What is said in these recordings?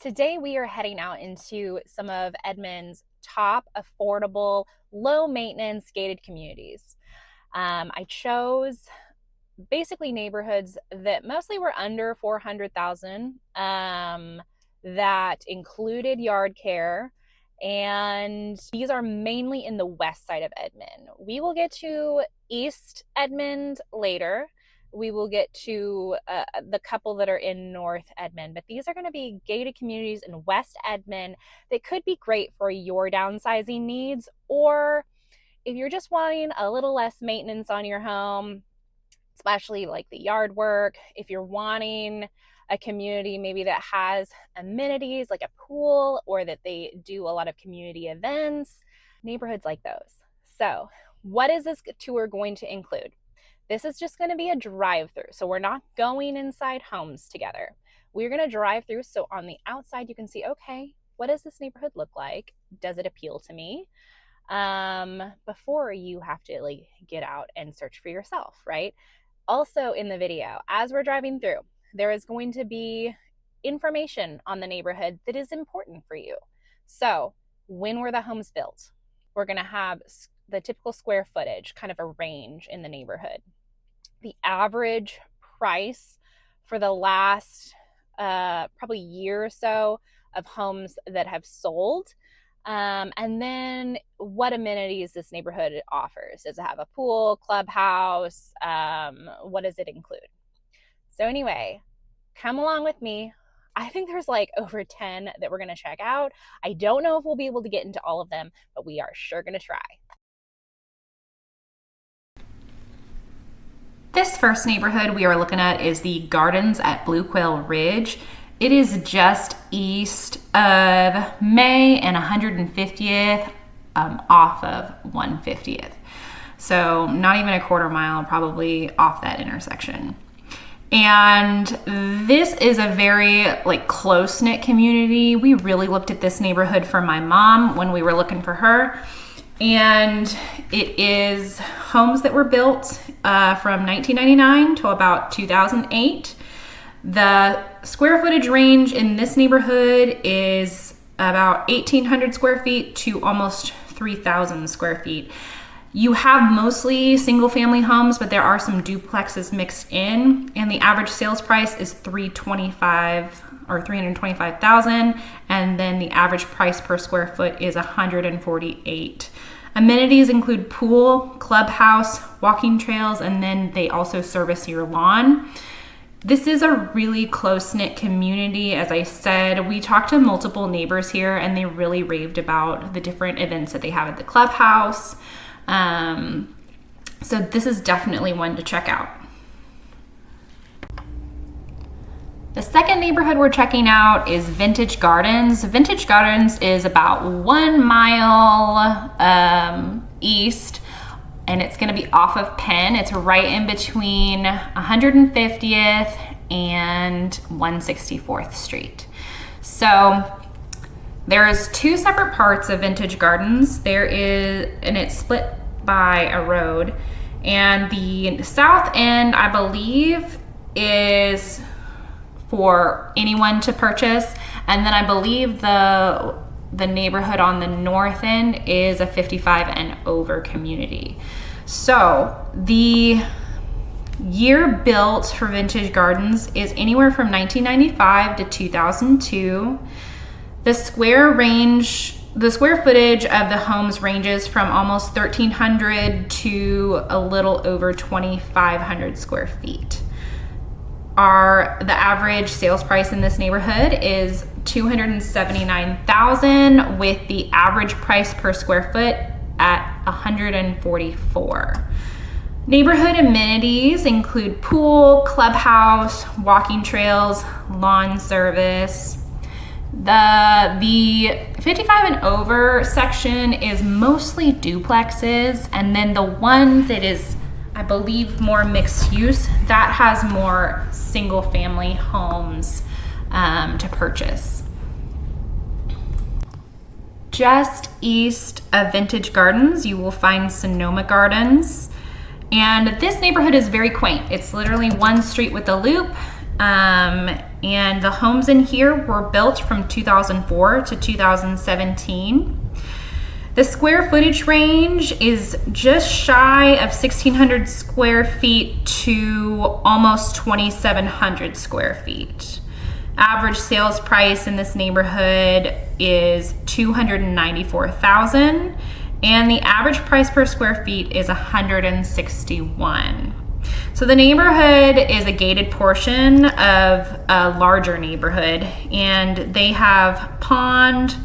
Today we are heading out into some of Edmond's top affordable, low maintenance gated communities. I chose basically neighborhoods that mostly were under 400,000, that included yard care. And these are mainly in the west side of Edmond. We will get to East Edmond later. We will get to the couple that are in North Edmond, but these are going to be gated communities in West Edmond that could be great for your downsizing needs, or if you're just wanting a little less maintenance on your home, especially like the yard work. If you're wanting a community maybe that has amenities like a pool, or that they do a lot of community events, neighborhoods like those. So what is this tour going to include? This is just going to be a drive-through. So we're not going inside homes together. We're going to drive through. So on the outside, you can see, okay, what does this neighborhood look like? Does it appeal to me? Before you have to like get out and search for yourself, right? Also in the video, as we're driving through, there is going to be information on the neighborhood that is important for you. So when were the homes built? We're going to have the typical square footage, kind of a range in the neighborhood. The average price for the last probably year or so of homes that have sold. And then what amenities this neighborhood offers. Does it have a pool, clubhouse? What does it include? So anyway, come along with me. I think there's like over 10 that we're going to check out. I don't know if we'll be able to get into all of them, but we are sure going to try. This first neighborhood we are looking at is the Gardens at Blue Quail Ridge. It is just east of May and 150th, off of 150th. So not even a quarter mile, probably off that intersection. And this is a very like close-knit community. We really looked at this neighborhood for my mom when we were looking for her. And it is homes that were built from 1999 to about 2008. The square footage range in this neighborhood is about 1,800 square feet to almost 3,000 square feet. You have mostly single family homes, but there are some duplexes mixed in, and the average sales price is $325,000, and then the average price per square foot is $148. Amenities include pool, clubhouse, walking trails, and then they also service your lawn. This is a really close-knit community. As I said, we talked to multiple neighbors here, and they really raved about the different events that they have at the clubhouse. So this is definitely one to check out. The second neighborhood we're checking out is Vintage Gardens. Vintage Gardens is about 1 mile east, and it's going to be off of Penn. It's right in between 150th and 164th Street. So there's two separate parts of Vintage Gardens. And it's split by a road. And the south end, I believe, is for anyone to purchase. And then I believe the neighborhood on the north end is a 55 and over community. So the year built for Vintage Gardens is anywhere from 1995 to 2002. The square footage of the homes ranges from almost 1,300 to a little over 2,500 square feet. The average sales price in this neighborhood is $279,000, with the average price per square foot at $144. Neighborhood amenities include pool, clubhouse, walking trails, lawn service. The 55 and over section is mostly duplexes, and then the one that is, I believe, more mixed use, that has more single family homes to purchase. Just east of Vintage Gardens, you will find Sonoma Gardens. And this neighborhood is very quaint. It's literally one street with a loop. And the homes in here were built from 2004 to 2017. The square footage range is just shy of 1,600 square feet to almost 2,700 square feet. Average sales price in this neighborhood is $294,000, and the average price per square feet is $161. So the neighborhood is a gated portion of a larger neighborhood, and they have pond,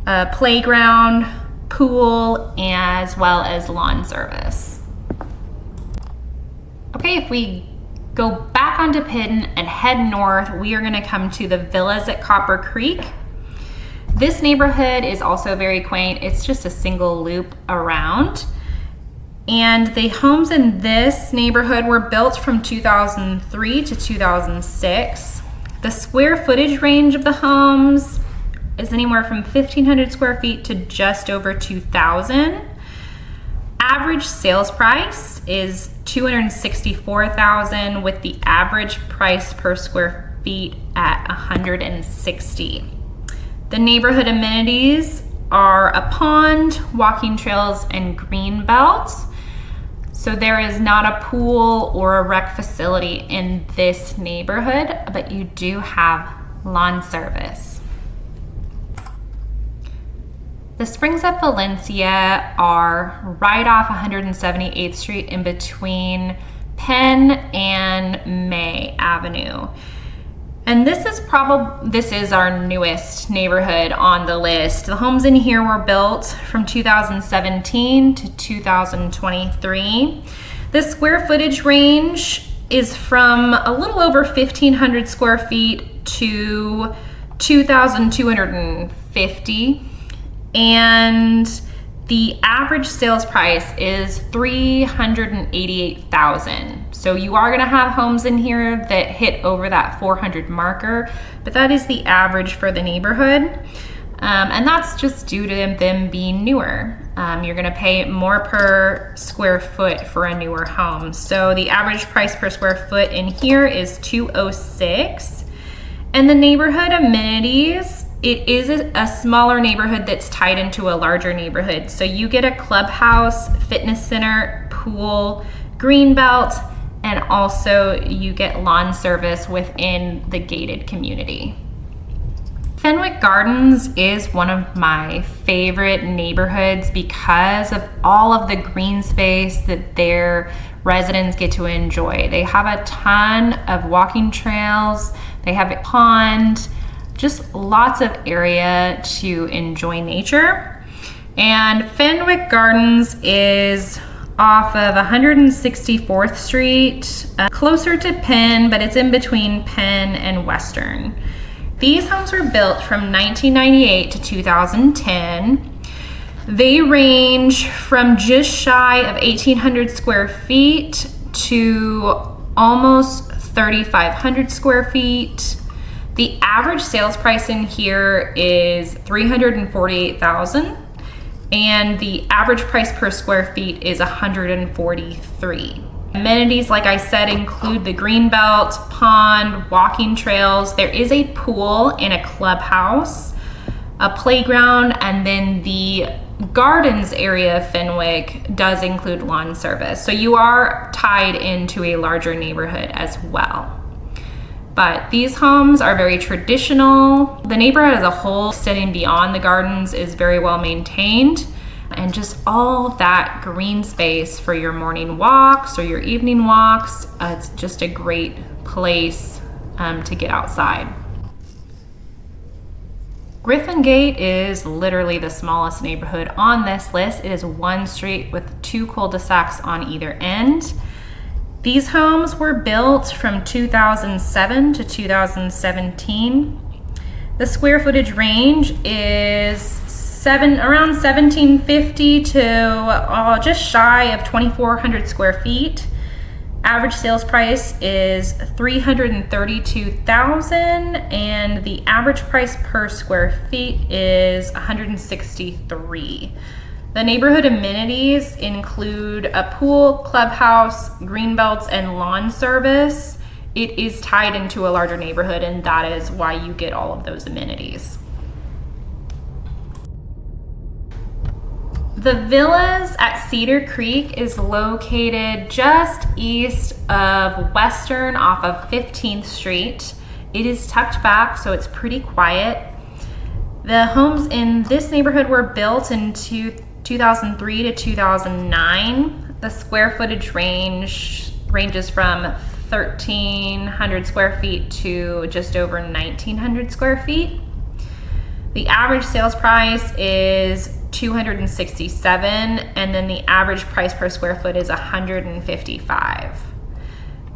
a playground, pool, as well as lawn service. Okay, if we go back onto Penn and head north, we are gonna come to the villas at Copper Creek. This neighborhood is also very quaint. It's just a single loop around. And the homes in this neighborhood were built from 2003 to 2006. The square footage range of the homes is anywhere from 1,500 square feet to just over 2,000. Average sales price is $264,000, with the average price per square feet at $160. The neighborhood amenities are a pond, walking trails, and green belts. So there is not a pool or a rec facility in this neighborhood, but you do have lawn service. The Springs at Valencia are right off 178th Street in between Penn and May Avenue. And this is our newest neighborhood on the list. The homes in here were built from 2017 to 2023. The square footage range is from a little over 1,500 square feet to 2,250. And the average sales price is $388,000. So you are gonna have homes in here that hit over that 400 marker, but that is the average for the neighborhood. And that's just due to them being newer. You're gonna pay more per square foot for a newer home. So the average price per square foot in here is $206. And the neighborhood amenities, it is a smaller neighborhood that's tied into a larger neighborhood. So you get a clubhouse, fitness center, pool, green belt, and also you get lawn service within the gated community. Fenwick Gardens is one of my favorite neighborhoods because of all of the green space that their residents get to enjoy. They have a ton of walking trails, they have a pond, just lots of area to enjoy nature. And Fenwick Gardens is off of 164th Street, closer to Penn, but it's in between Penn and Western. These homes were built from 1998 to 2010. They range from just shy of 1,800 square feet to almost 3,500 square feet. The average sales price in here is $348,000, and the average price per square feet is $143. Amenities, like I said, include the green belt, pond, walking trails. There is a pool and a clubhouse, a playground, and then the gardens area of Fenwick does include lawn service. So you are tied into a larger neighborhood as well. But these homes are very traditional. The neighborhood as a whole, sitting beyond the gardens, is very well maintained. And just all of that green space for your morning walks or your evening walks, it's just a great place to get outside. Griffin Gate is literally the smallest neighborhood on this list. It is one street with 2 cul-de-sacs on either end. These homes were built from 2007 to 2017. The square footage range is around 1,750 to just shy of 2,400 square feet. Average sales price is $332,000, and the average price per square feet is $163. The neighborhood amenities include a pool, clubhouse, green belts, and lawn service. it is tied into a larger neighborhood, and that is why you get all of those amenities. The Villas at Cedar Creek is located just east of Western off of 15th Street. It is tucked back, so it's pretty quiet. The homes in this neighborhood were built in 2003 to 2009. The square footage ranges from 1,300 square feet to just over 1,900 square feet. The average sales price is $267, and then the average price per square foot is $155.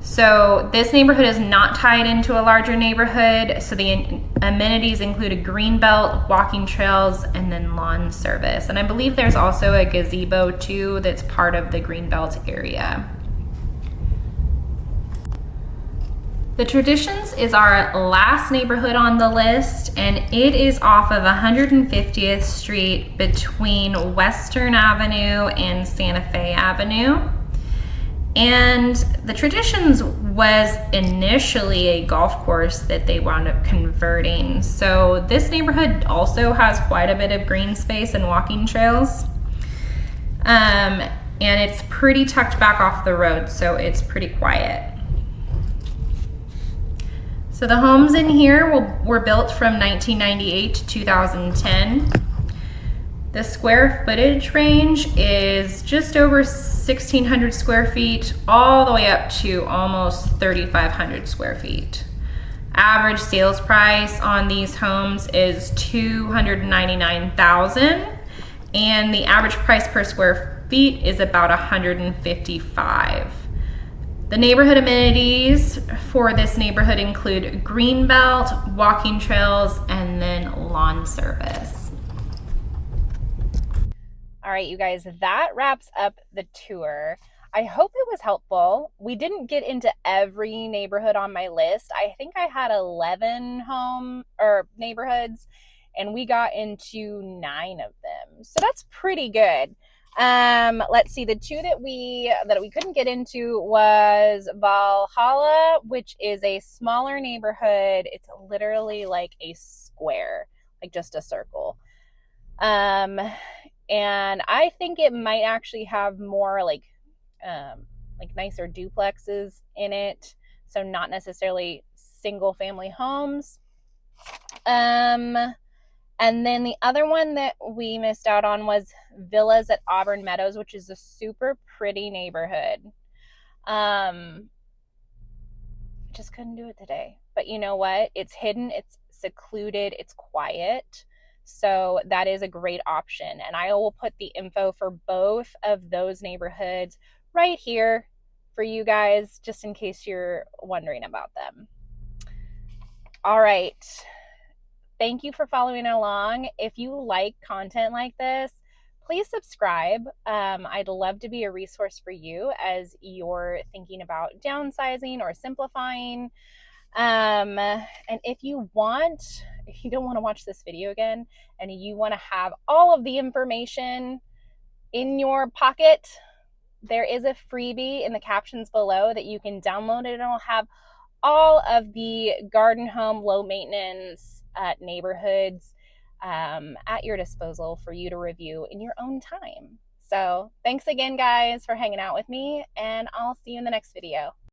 So this neighborhood is not tied into a larger neighborhood, so the amenities include a green belt, walking trails, and then lawn service. And I believe there's also a gazebo too that's part of the green belt area. The Traditions is our last neighborhood on the list, and it is off of 150th Street between Western Avenue and Santa Fe Avenue. And the Traditions was initially a golf course that they wound up converting. So this neighborhood also has quite a bit of green space and walking trails. And it's pretty tucked back off the road, so it's pretty quiet. So the homes in here were built from 1998 to 2010. The square footage range is just over 1,600 square feet, all the way up to almost 3,500 square feet. Average sales price on these homes is $299,000, and the average price per square feet is about $155. The neighborhood amenities for this neighborhood include green belt, walking trails, and then lawn service. All right, you guys, that wraps up the tour. I hope it was helpful. We didn't get into every neighborhood on my list. I think I had 11 neighborhoods, and we got into 9 of them. So that's pretty good. Let's see, the 2 that we couldn't get into was Valhalla, which is a smaller neighborhood. It's literally like a square, like just a circle. And I think it might actually have more like nicer duplexes in it, so not necessarily single family homes. And then the other one that we missed out on was Villas at Auburn Meadows, which is a super pretty neighborhood. Just couldn't do it today. But you know what? It's hidden, it's secluded, it's quiet. So that is a great option. And I will put the info for both of those neighborhoods right here for you guys, just in case you're wondering about them. All right. Thank you for following along. If you like content like this, please subscribe. I'd love to be a resource for you as you're thinking about downsizing or simplifying. And if you don't want to watch this video again and you want to have all of the information in your pocket, there is a freebie in the captions below that you can download it, and it'll have all of the garden home, low maintenance neighborhoods at your disposal for you to review in your own time. So thanks again, guys, for hanging out with me, and I'll see you in the next video.